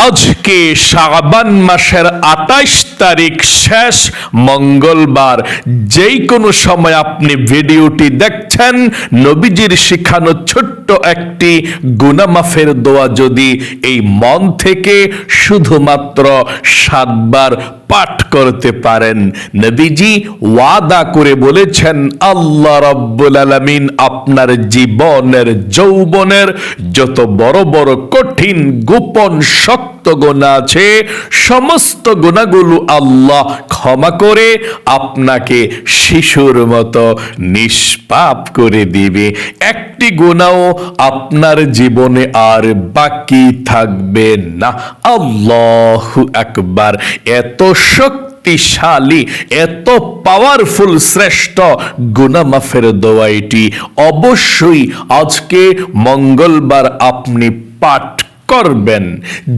আজকে শাবান মাসের ২৮ তারিখ, শেষ মঙ্গলবার। যেই কোনো সময় আপনি ভিডিওটি দেখছেন, নবীজির শিখানো ছোট্ট একটি গুনাহ মাফের দোয়া যদি এই মন থেকে শুধুমাত্র ৭ বার পাঠ করতে পারেন, নবীজি ওয়াদা করে বলেছেন আল্লাহ রাব্বুল আলামিন আপনার জীবনের যৌবনের যত বড় বড় কঠিন গোপন শক্ত গুনাহ আছে, সমস্ত গুনাহগুলো আল্লাহ ক্ষমা করে আপনাকে শিশুর মতো নিষ্পাপ করে দিবে। একটি গুনাহও আপনার জীবনে আর বাকি থাকবে না। আল্লাহু আকবার। এত শক্তিশালী, এত পাওয়ারফুল, শ্রেষ্ঠ গুনাহ মাফের দোয়া এটি। অবশ্যই আজকে মঙ্গলবার আপনি পাঠ করবেন।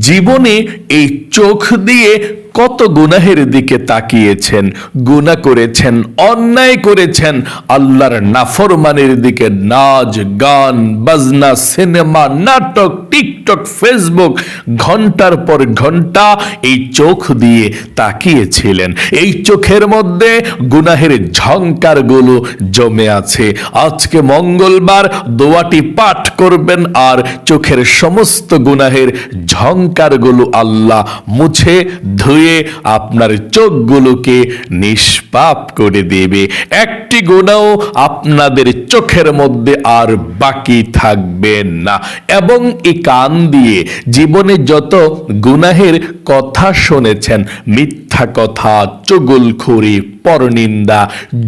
জীবনে এই চোখ দিয়ে কত গুনাহের দিকে তাকিয়েছেন, গুনাহ করেছেন, অন্যায় করেছেন, আল্লাহর নাফরমানির দিকে নাচ গান বাজনা সিনেমা নাটক টিকটক ফেসবুক ঘন্টার পর ঘন্টা এই চোখ দিয়ে তাকিয়েছিলেন। এই চোখের মধ্যে গুনাহের ঝংকারগুলো জমে আছে। আজকে মঙ্গলবার দোয়াটি পাঠ করবেন আর চোখের সমস্ত গুনাহের ঝংকারগুলো আল্লাহ মুছে ধুয়ে আপনার চোখগুলোকে নিষ্পাপ করে দেবে। একটি গুনাহ আপনাদের চোখের মধ্যে আর বাকি থাকবে না। এবং এই কান দিয়ে জীবনে যত গুনাহের কথা শুনেছেন, মিথ্যা কথা, চুগলখড়ি, পরনিন্দা,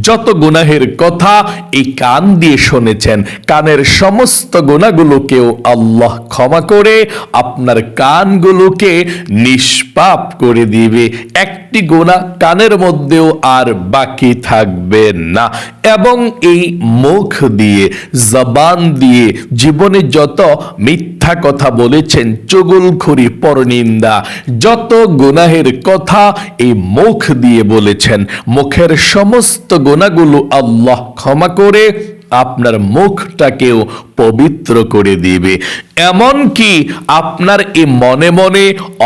যত গুনাহের কথা এই কান দিয়ে শুনেছেন, কানের সমস্ত গুনাহগুলোকেও আল্লাহ ক্ষমা করে আপনার কানগুলোকে নিষ্পাপ করে দিবে। একটি গুনাহ কানের মধ্যেও আর বাকি থাকবে না। এবং এই মুখ দিয়ে, জবান দিয়ে জীবনে যত মিথ্যা কথা বলেছেন, চুগলখড়ি, পরনিন্দা, যত গুনাহের কথা এই মুখ দিয়ে বলেছেন, মুখের সমস্ত গুনাহগুলো আল্লাহ ক্ষমা করে আপনার মুখটাকেও পবিত্র করে দিবে। এমনকি আপনার এই মনে মনে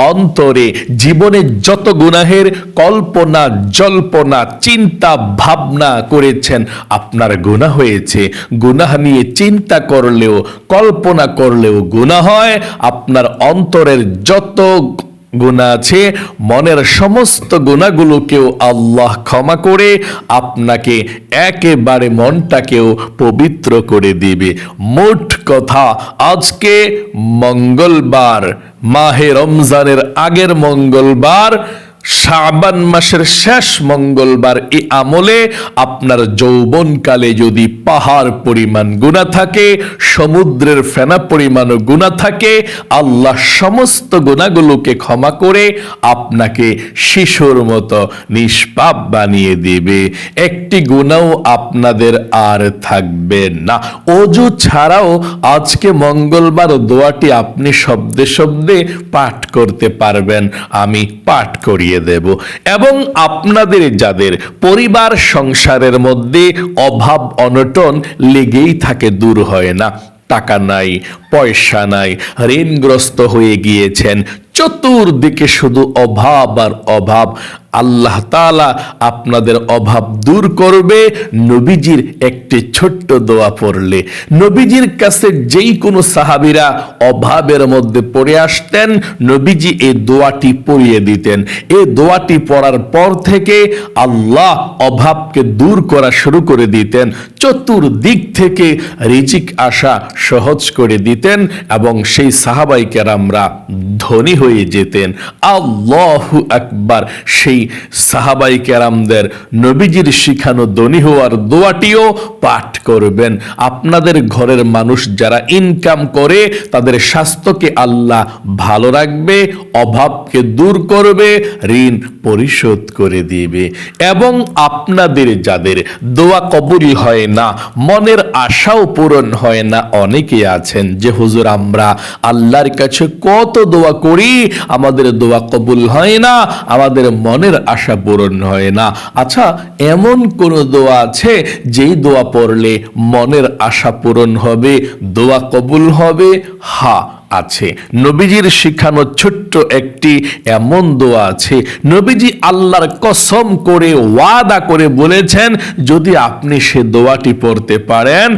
অন্তরে জীবনে যত গুনাহের কল্পনা জল্পনা চিন্তা ভাবনা করেছেন, আপনার গুনাহ হয়েছে, গুনাহ নিয়ে চিন্তা করলেও কল্পনা করলেও গুনাহ হয়। আপনার অন্তরের যত গুনাহ আছে, মনের সমস্ত গুনাহগুলোকেও আল্লাহ ক্ষমা করে আপনাকে একেবারে মনটাকেও পবিত্র করে দিবে। মোট কথা, আজকে মঙ্গলবার, মাহে রমজানের আগের মঙ্গলবার, শাবান মাসের শেষ মঙ্গলবার। এই আমলে আপনার যৌবনকালে যদি পাহাড় পরিমাণ গুনাহ থাকে, সমুদ্রের ফেনা পরিমাণ গুনাহ থাকে, আল্লাহ সমস্ত গুনাহগুলোকে ক্ষমা করে আপনাকে শিশুর মতো নিষ্পাপ বানিয়ে দিবে। একটি গুনাহও আপনাদের আর থাকবে না। ওযু ছাড়াও আজকে মঙ্গলবার দোয়াটি আপনি শব্দে শব্দে পাঠ করতে পারবেন। আমি পাঠ করিয়ে দেব। এবং আপনাদের যাদের পরিবার সংসারের মধ্যে অভাব অনটন লেগেই থাকে, দূর হয় না, টাকা নাই, পয়সা নাই, ঋণগ্রস্ত হয়ে গিয়েছেন, চতুর্দিকে শুধু অভাব আর অভাব, আল্লাহ তাআলা আপনাদের অভাব দূর করবে নবীজির একটি ছোট্ট দোয়া পড়লে। নবীজির কাছে যেই কোনো সাহাবীরা অভাবের মধ্যে পড়ে আসতেন, নবীজি এই দোয়াটি পড়িয়ে দিতেন। এই দোয়াটি পড়ার পর থেকে আল্লাহ অভাবকে দূর করা শুরু করে দিতেন, চতুর্দিক থেকে রিজিক আসা সহজ করে দিতেন এবং সেই সাহাবায়ে কেরামরা ধনী হয়ে যেতেন। আল্লাহু আকবার। সেই সাহাবায়ে কেরামদের নবীজির শিখানো ধনী হওয়ার দোয়াটিও পাঠ করবেন। আপনাদের ঘরের মানুষ যারা ইনকাম করে, তাদের স্বাস্থ্যকে আল্লাহ ভালো রাখবে, অভাবকে দূর করবে, ঋণ পরিশোধ করে দিবে। এবং আপনাদের যাদের দোয়া কবুল হয় না, মনের আশাও পূরণ হয় না, অনেকে আছেন যে হুজুর আমরা আল্লাহর কাছে কত দোয়া করি, আমাদের দোয়া কবুল হয় না, আমাদের মনের আশা পূরণ হয় না। আচ্ছা, এমন কোন দোয়া আছে যেই দোয়া পড়লে মনের আশা পূরণ হবে, দোয়া কবুল হবে? হ্যাঁ, আছে, নবীজির শিখানো ছোট্ট একটি এমন দোয়া আছে, নবীজি আল্লাহর কসম করে ওয়াদা করে বলেছেন যদি আপনি সে দোয়াটি পড়তে পারেন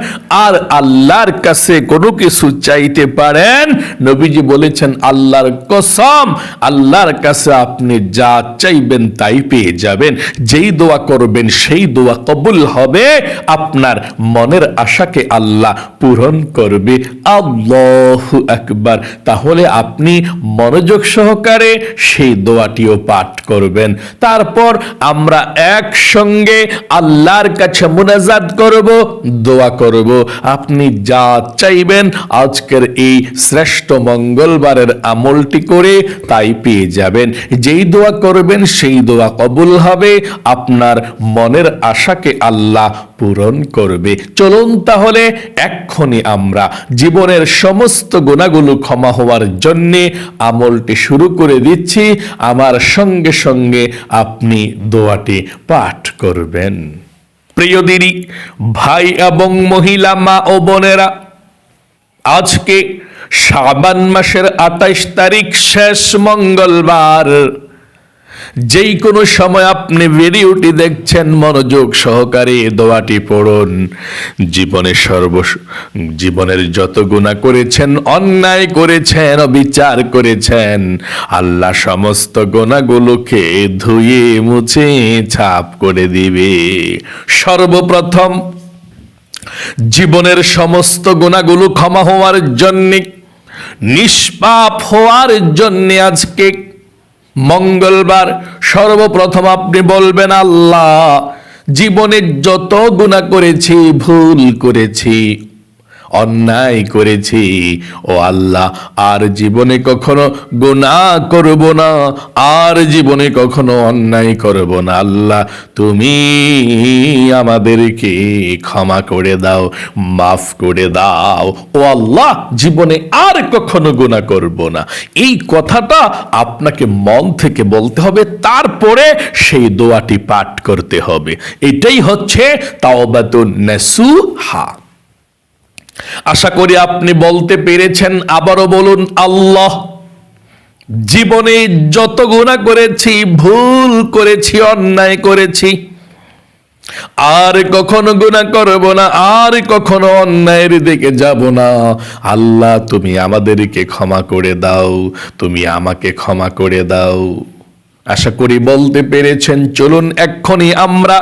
আর আল্লাহর কাছে কোনো কিছু চাইতে পারেন, নবীজি বলেছেন আল্লাহর কসম আল্লাহর কাছে আপনি যা চাইবেন তাই পেয়ে যাবেন। যেই দোয়া করবেন সেই দোয়া কবুল হবে, আপনার মনের আশাকে আল্লাহ পূরণ করবে। আল্লাহু আকবার। তাহলে আপনি মনোযোগ সহকারে সেই দোয়াটিও পাঠ করবেন। তারপর আমরা একসঙ্গে আল্লাহর কাছে মুনাজাত করব, দোয়া করব। আপনি যা চাইবেন আজকের এই শ্রেষ্ঠ মঙ্গলবারের আমলটি করে তাই পেয়ে যাবেন। যেই দোয়া করবেন সেই দোয়া কবুল হবে, আপনার মনের আশাকে আল্লাহ পূরণ করবে। চলুন তাহলে এক্ষুনি আমরা জীবনের সমস্ত গুনাহগুলো ক্ষমা হওয়ার জন্য আমলটি শুরু করে দিচ্ছি। আমার সঙ্গে সঙ্গে আপনি দোয়াটি পাঠ করবেন। প্রিয় দিদি, ভাই এবং মহিলা, মা ও বোনেরা, আজকে শাবান মাসের 28 তারিখ, শেষ মঙ্গলবার। যেই কোনো সময় আপনি ভিডিওটি দেখছেন মনোযোগ সহকারে দোয়াটি পড়ুন। জীবনের যত গুনাহ করেছেন, অন্যায় করেছেন, অবিচার করেছেন, আল্লাহ সমস্ত গুনাহগুলোকে ধুয়ে মুছে ছাপ করে দিবে। সর্বপ্রথম জীবনের সমস্ত গুনাহগুলো ক্ষমা হওয়ার জন্য, নিষ্পাপ হওয়ার জন্য আজকে মঙ্গলবার সর্বপ্রথম আপনি বলবেন আল্লাহ, জীবনে যত গুনাহ করেছি, ভুল করেছি, অন্যায় করেছি, ও আল্লাহ আর জীবনে কখনো গুনাহ করব না, আর জীবনে কখনো অন্যায় করব না। আল্লাহ তুমি আমাদেরকে ক্ষমা করে দাও, মাফ করে দাও। ও আল্লাহ জীবনে আর কখনো গুনাহ করব না। এই কথাটা আপনাকে মন থেকে বলতে হবে, তারপরে সেই দোয়াটি পাঠ করতে হবে। এটাই হচ্ছে তাওবাতুন নাসুহা। আশা করি আপনি বলতে পেরেছেন। আবারও বলুন, আল্লাহ জীবনে যত গুনাহ করেছি, ভুল করেছি, অন্যায় করেছি, আর কখনো গুনাহ করব না, আর কখনো অন্যায়ের দিকে যাব না। আল্লাহ তুমি আমাদেরকে ক্ষমা করে দাও, তুমি আমাকে ক্ষমা করে দাও। আশা করি বলতে পেরেছেন। চলুন এক্ষুনি আমরা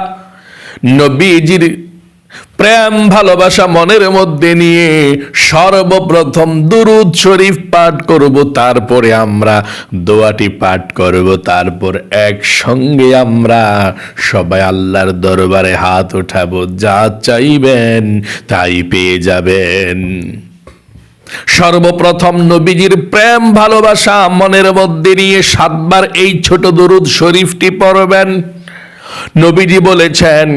নবীজির প্রেম ভালোবাসা মনের মধ্যে নিয়ে সর্বপ্রথম দুরূদ শরীফ পাঠ করব, তারপরে আমরা দোয়াটি পাঠ করব, তারপর একসঙ্গে আমরা সবাই আল্লাহর দরবারে হাত উঠাবো। যা চাইবেন তাই পেয়ে যাবেন। সর্বপ্রথম নবীজির প্রেম ভালোবাসা মনের মধ্যে নিয়ে 7 বার এই ছোট দুরূদ শরীফটি পড়বেন। নবীজি বলেছেন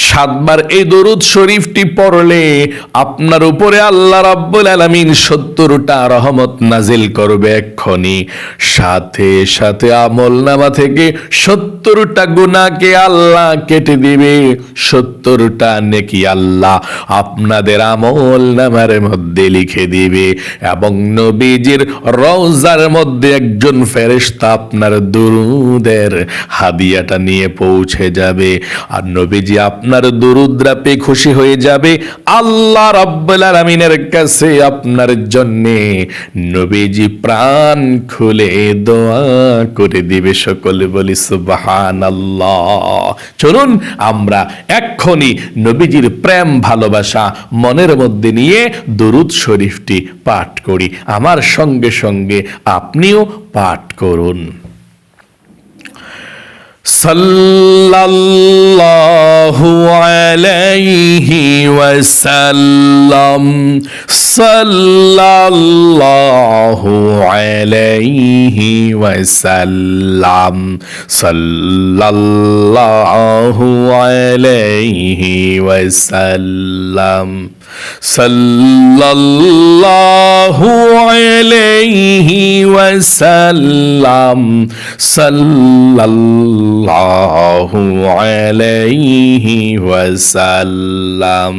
7 বার এই দরুদ শরীফটি পড়লে আপনার উপরে আল্লাহ রাব্বুল আলামিন 70টা রহমত নাজিল করবে এক্ষুনি। সাথে সাথে আমলনামা থেকে 70টা গুনাহকে আল্লাহ কেটে দিবে, 70টা নেকি আল্লাহ আপনাদের আমলনামার মধ্যে লিখে দিবে। এবং নবীজির রওজার মধ্যে একজন ফেরেশতা আপনার দুরুদের হাদিয়াটা নিয়ে পৌঁছে যাবে, আর নবীজি আপনার দুরুদরা পেয়ে খুশি হয়ে যাবে। আল্লাহ রাব্বুল আলামিনের কাছে আপনার জন্য নবীজি প্রাণ খুলে দোয়া করে দিবে। সকলে বলি সুবহানাল্লাহ। চলুন আমরা এক্ষুনি নবীজির প্রেম ভালোবাসা মনের মধ্যে নিয়ে দুরুদ শরীফটি পাঠ করি। আমার সঙ্গে সঙ্গে আপনিও পাঠ করুন। সাল্লাল্লাহু আলাইহি ওয়াসাল্লাম, সাল্লাল্লাহু আলাইহি ওয়াসাল্লাম, সাল্লাল্লাহু আলাইহি ওয়াসাল্লাম, সাল্লাল্লাহু আলাইহি ওয়াসাল্লাম, সাল্লাল্লাহু আলাইহি ওয়াসাল্লাম,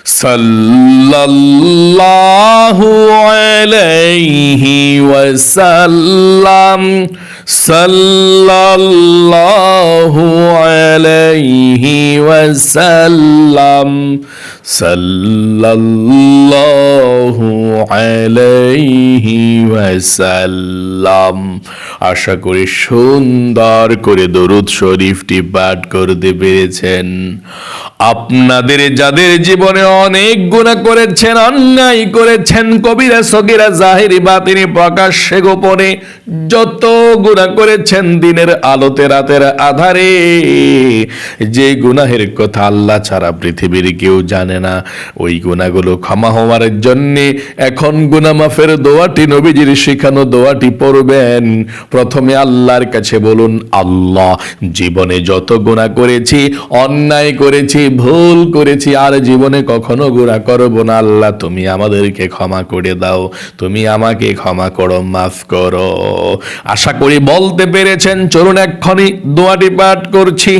সাল্লাল্লাহু আলাইহি ওয়াসাল্লাম, সাল্লাল্লাহু আলাইহি ওয়াসাল্লাম, সাল্লাল্লাহু আলাইহি ওয়াসাল্লাম। আশা করি সুন্দর করে দরুদ শরীফটি পাঠ করতে পেরেছেন। আপনাদের যাদের জীবনে অনেক গুনাহ করেছেন, অন্যায় করেছেন, কবিরা সগীরা জাহিরি বাতিনি প্রকাশ্যে গোপনে যত গুনাহ করেছেন, দিনের আলোতে রাতের আধারে, যে গুনাহের কথা আল্লাহ ছাড়া পৃথিবীর কেউ জানে না, ওই গুনাহগুলো ক্ষমা হওয়ার জন্য এখন গুনাহ মাফের দোয়াটি, নবীজির শেখানো দোয়াটি পড়বেন। প্রথমে আল্লাহর কাছে বলুন, আল্লাহ, জীবনে যত গুনাহ করেছি, অন্যায় করেছি, ভুল করেছি, আর জীবনে কখনো গুনাহ করব না, আল্লাহ তুমি আমাদেরকে ক্ষমা করে দাও, তুমি আমাকে ক্ষমা করো, মাফ করো। আশা করি বলতে পেরেছেন। চলুন এক্ষুনি দোয়াটি পাঠ করছি।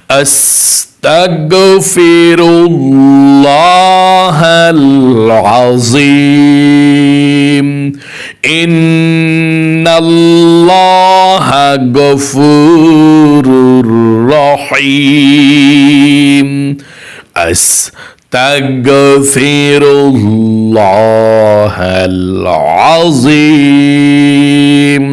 আস্তাগফিরুল্লাহাল আযীম, ইন্নাল্লাহা গফুরুর রহিম। আস্তাগফিরুল্লাহাল আযীম,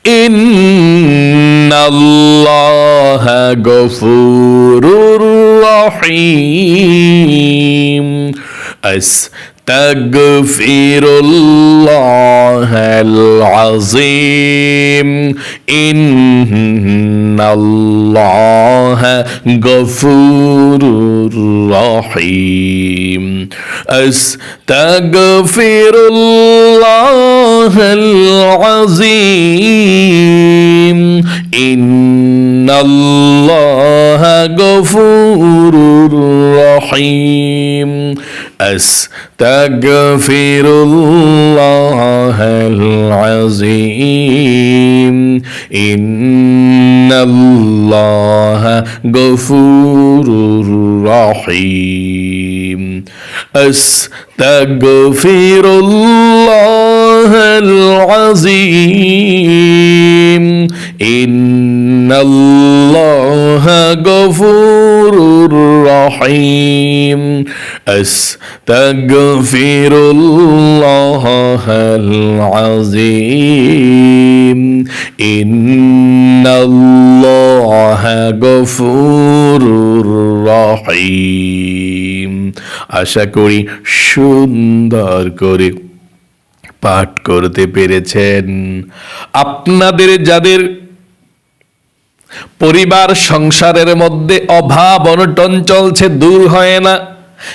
ইন্নাল্লাহা গফুরুর রহিম। আস্তাগফিরুল্লাহাল আযীম, ইন্নাল্লাহা গফুরুর রহিম। আস্তাগফিরুল্লাহাল আযীম, ইন্নাল্লাহা গফুরুর রহিম। আস্তাগফিরুল্লাহাল আযীম, ইন্নাল্লাহা গফুরুর রহিম। আস্তাগফিরুল্লাহাল আযীম, ইন্নাল্লাহা গফুরুর রহিম। আস্তাগফিরুল্লাহাল আযীম, ইন্নাল্লাহা গফুরুর রহিম। আশা করি সুন্দর করে পাঠ করতে পেরেছেন। আপনাদের যাদের পরিবার সংসারের মধ্যে অভাব অনটন চলছে, দূর হয় না,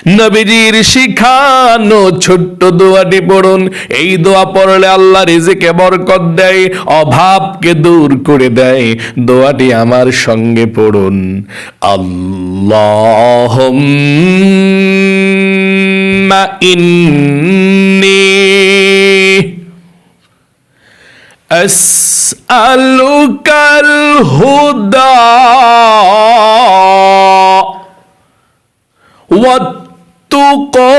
নবীজির শিখানো ছোট্ট দোয়াটি পড়ুন। এই দোয়া পড়লে আল্লাহ রিজিকে বরকত দেয়, অভাবকে দূর করে দেয়। দোয়াটি আমার সঙ্গে পড়ুন। আল্লাহুম্মা ইন্নী আসআলুকাল হুদা ওয়াত-তুকা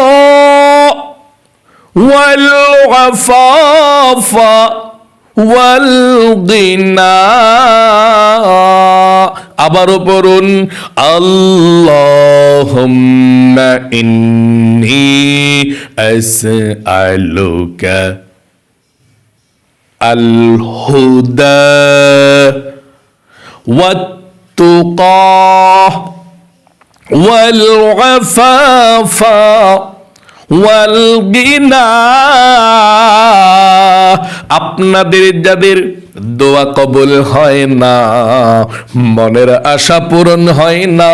ওয়াল-আফাফা ওয়াল-গিনা। আবারও পড়ুন, আল্লাহুম্মা ইন্নী আসআলুকা আল-হুদা ওয়াত-তুকা ওয়াল-আফাফা ওয়াল-গিনা। আপনাদের যাদের দোয়া কবুল হয় না, মনের আশা পূরণ হয় না,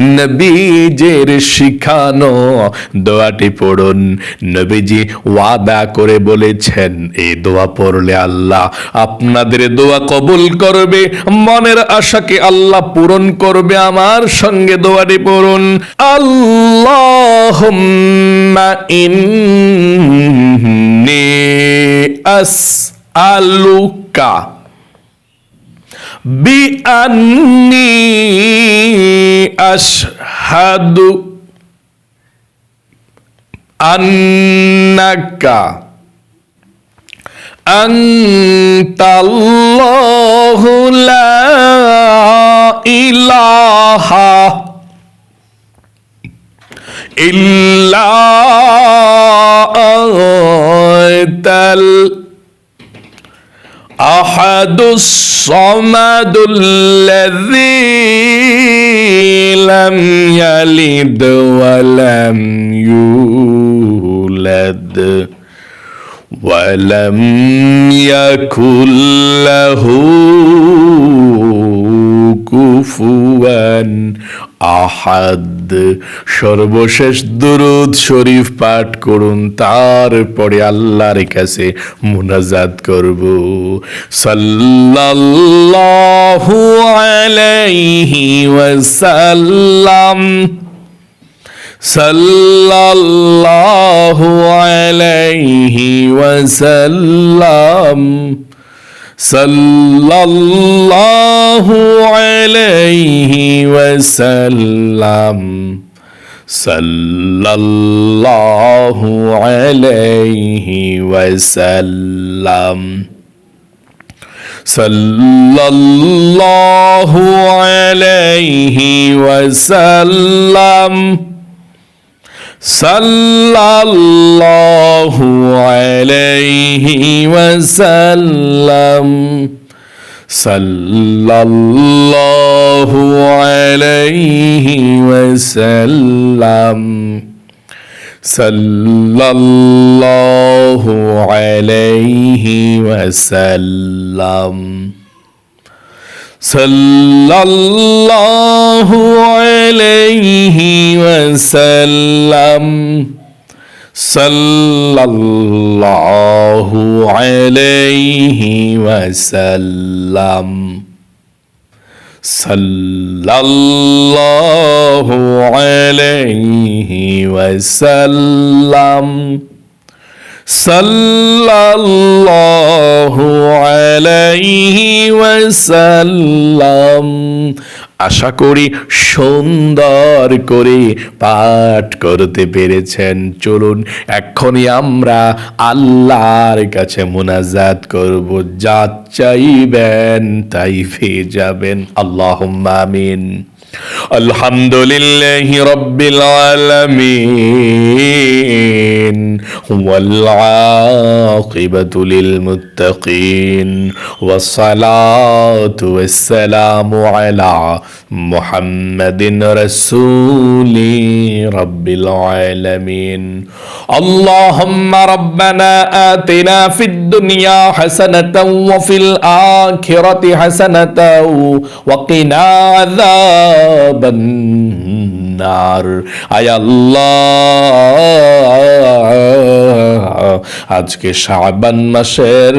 নবীজির শিখানো দোয়াটি পড়ুন। নবীজি ওয়াদা করে বলেছেন, এই দোয়া পড়লে আল্লাহ আপনাদের দোয়া কবুল করবে, মনের আশাকে আল্লাহ পূরণ করবে। আমার সঙ্গে দোয়াটি পড়ুন। আল্লাহুম্মা ইন্নী আসআলুকা বিআন্নী আশহাদু আন্নাকা আনতাল্লাহু লা ইলাহা ইল্লা আনতাল আহাদুস সামাদুল্লাযী লাম ইয়ালিদ ওয়া লাম ইউলাদ ওয়া লাম ইয়াকুল লাহু কুফুয়ান আহাদ। সর্বশেষ দুরূদ শরীফ পাঠ করুন, তারপরে আল্লাহর কাছে মুনাজাত করব। সাল্লাল্লাহু আলাইহি ওয়াসাল্লাম, সাল্লাল্লাহু আলাইহি ওয়াসাল্লাম, সাল্লাল্লাহু আলাইহি ওয়াসাল্লাম, সাল্লাল্লাহু আলাইহি ওয়াসাল্লাম, সাল্লাল্লাহু আলাইহি ওয়াসাল্লাম, সাল্লাল্লাহু আলাইহি ওয়াসাল্লাম, সাল্লাল্লাহু আলাইহি ওয়াসাল্লাম, সাল্লাল্লাহু আলাইহি ওয়াসাল্লাম, সাল্লাল্লাহু আলাইহি ওয়াসাল্লাম, সাল্লাল্লাহু আলাইহি ওয়াসাল্লাম, সাল্লাল্লাহু আলাইহি ওয়াসাল্লাম, সাল্লাল্লাহু আলাইহি ওয়াসাল্লাম। আশা করি সুন্দর করে পাঠ করতে পেরেছেন। চলুন এখনই আমরা আল্লাহর কাছে মুনাজাত করব, যা চাইবেন তাই পেয়ে যাবেন। আল্লাহুম্মা আমিন। আলহামদুলিল্লাহি রাব্বিল আলামিন ওয়াল আকিবাতু লিল মুত্তাকিন ওয়াস সালাতু ওয়াস সালামু আলা মুহাম্মাদিন রাসূলি রাব্বিল আলামিন। আল্লাহুম্মা রাব্বানা আতিনা ফিদ দুনিয়া হাসানাতাও ওয়া ফিল আখিরাতি হাসানাতাও ওয়া কিনা আযাবান্নার। আয় আল্লাহ, আজকে শাবান মাসের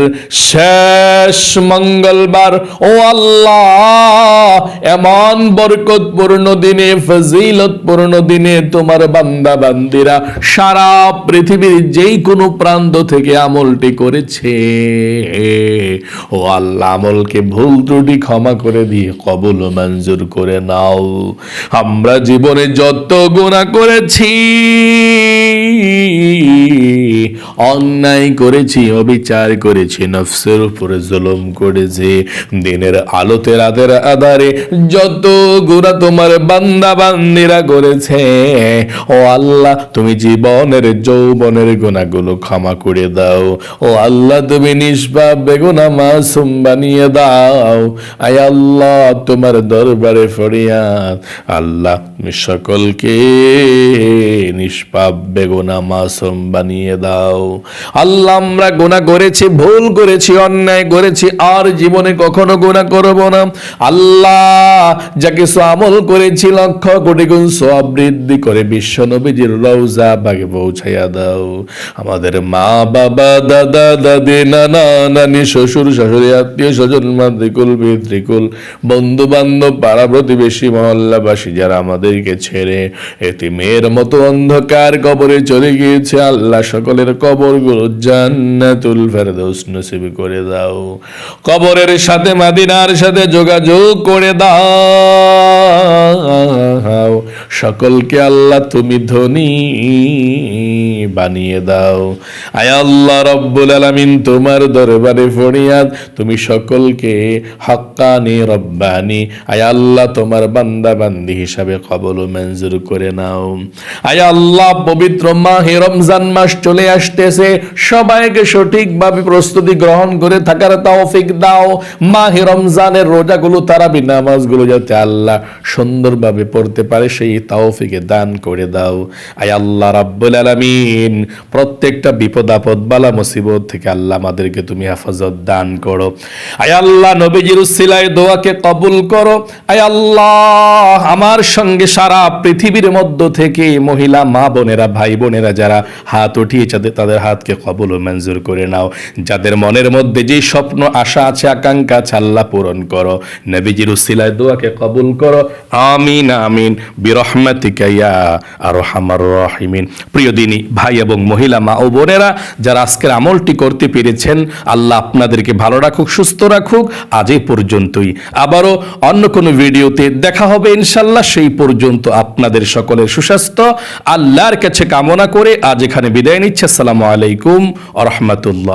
শেষ মঙ্গলবার, ও আল্লাহ, এমন বরকতপূর্ণ দিনে, ফজিলতপূর্ণ দিনে তোমার বান্দা বান্দিরা সারা পৃথিবীর যেই কোনো প্রান্ত থেকে আমলটি করেছে, ও আল্লাহ, আমলকে ভুল ত্রুটি ক্ষমা করে দিয়ে কবুল ও মঞ্জুর করে নাও। আমরা জীবনে যত গুনাহ করেছি, অন্যায় করেছি, অবিচার করেছি, নফসের উপরে জুলুম করেছি, দিনের আলোতে রাতের আধারে যত গুনাহ তোমার বান্দা বান্দিরা করেছে, ও আল্লাহ, তুমি জীবনের যৌবনের গুনাহগুলো ক্ষমা করে দাও। ও আল্লাহ, তুমি নিষ্পাপ বেগুনাহ মাসুম বানিয়ে দাও। আয় আল্লাহ, তোমার দরবারে ফরিয়াদ, আল্লাহ, তুমি সকলকে নিষ্পাপ বেগুনাহ মাসুম বানিয়ে দাও। আল্লাহ, আমরা গুনাহ করেছি, ভুল করেছি, অন্যায় করেছি, আর জীবনে কখনো গুনাহ করব না। আল্লাহ, যা কিছু আমল করেছি লক্ষ কোটি গুণ সওয়াব বৃদ্ধি করে বিশ্ব নবীজির রওজা বাগে পৌঁছাইয়া দাও। আমাদের মা বাবা, দাদা দাদি, নানা নানি, শ্বশুর শাশুড়ি, আত্মীয় স্বজন, মাতৃকুল পিতৃকুল, বন্ধু বান্ধব, পাড়া প্রতিবেশী, মহল্লাবাসী যারা আমাদেরকে ছেড়ে এতিমের মতো অন্ধকার কবরে চলে গিয়েছে। আল্লাহ সকলের কবরগুলো জান্নাতুল ফেরদৌস নসিব করে দাও। কবরের সাথে মদিনার সাথে যোগাযোগ করে দাও। সকলকে আল্লাহ তুমি ধনী বানিয়ে দাও। আয় আল্লাহ রব্বুল আলামিন, তোমার দরবারে ফরিয়াদ, তুমি সকলকে হাক্কানি রব্বানি আয় আল্লাহ তোমার বান্দা বান্দি হিসাবে কবুল ও মঞ্জুর করে নাও। আয় আল্লাহ পবিত্র মাহে রমজান মাস চলে আসতেছে, সবাইকে সঠিকভাবে প্রস্তুতি গ্রহণ করে থাকার তৌফিক দাও। মাহে রমজানের রোজাগুলো, তারাবি নামাজগুলো যাতে আল্লাহ সুন্দরভাবে পড়তে পারে সেই তৌফিকে দান করে দাও। আয় আল্লাহ রাব্বুল আলামিন, প্রত্যেকটা বিপদ আপদ বালা মুসিবত থেকে আল্লাহ আমাদেরকে তুমি হেফাজত দান করো। আয় আল্লাহ নবীজির উসিলায় দোয়াকে কবুল করো। আয় আল্লাহ আমার সঙ্গে সারা পৃথিবীর মধ্য থেকে মহিলা মা বোনেরা ভাই বোনেরা যারা হাত উঠিয়েছে তাদের হাতকে কবুল ও মঞ্জুর করে নাও। যাদের মনের মধ্যে যে স্বপ্ন আশা আছে আকাঙ্ক্ষা আছে আল্লাহ পূরণ করো। নবীজির উসিলায় দোয়াকে কবুল করো। আমিন আমিন বিরহমাতিকা ইয়া আরহামার রাহিমিন। প্রিয় দিনী ভাই এবং মহিলা মা ও বোনেরা যারা আজকের আমলটি করতে পেরেছেন, আল্লাহ আপনাদেরকে ভালো রাখুক, সুস্থ রাখুক। আজ এই পর্যন্তই, আবারও অন্য কোনো ভিডিওতে দেখা হবে ইনশাল্লাহ। সেই পর্যন্ত আপনাদের সকলের সুস্বাস্থ্য আল্লাহর কাছে কামনা করে আজ এখানে বিদায় নিচ্ছে। আসসালামু আলাইকুম ওয়া রাহমাতুল্লাহ।